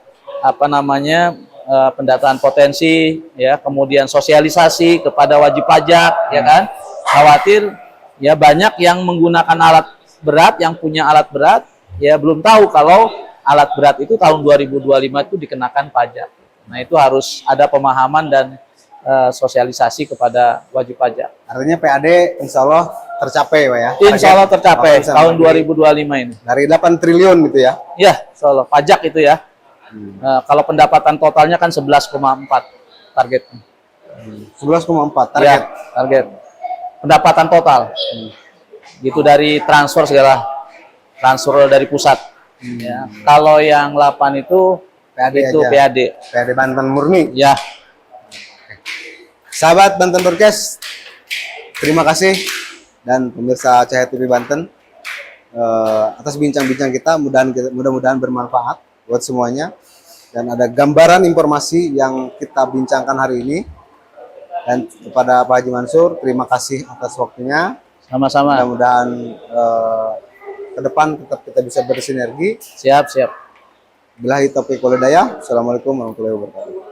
pendataan potensi ya, kemudian sosialisasi kepada wajib pajak ya kan. Khawatir ya banyak yang menggunakan alat berat, yang punya alat berat ya belum tahu kalau alat berat itu tahun 2025 itu dikenakan pajak. Nah, itu harus ada pemahaman dan sosialisasi kepada wajib pajak. Artinya PAD insya Allah tercapai, Pak ya? Insya Allah tercapai tahun 2025 ini. Dari 8 triliun gitu ya? Ya, insya Allah. Pajak itu ya. Kalau pendapatan totalnya kan 11,4 targetnya. 11,4 target? Ya, target. Pendapatan total. Gitu dari transfer segala. Transfer dari pusat. Ya. Kalau yang 8 itu PAD itu aja. PAD. PAD Banten murni? Ya. Sahabat Banten Broadcast, terima kasih, dan pemirsa Cahaya TV Banten atas bincang-bincang kita, mudah-mudahan bermanfaat buat semuanya, dan ada gambaran informasi yang kita bincangkan hari ini. Dan kepada Pak Haji Mansur, terima kasih atas waktunya. Sama-sama. Mudah-mudahan ke depan tetap kita bisa bersinergi. Siap. Billahi taufiq wal hidayah. Assalamualaikum warahmatullahi wabarakatuh.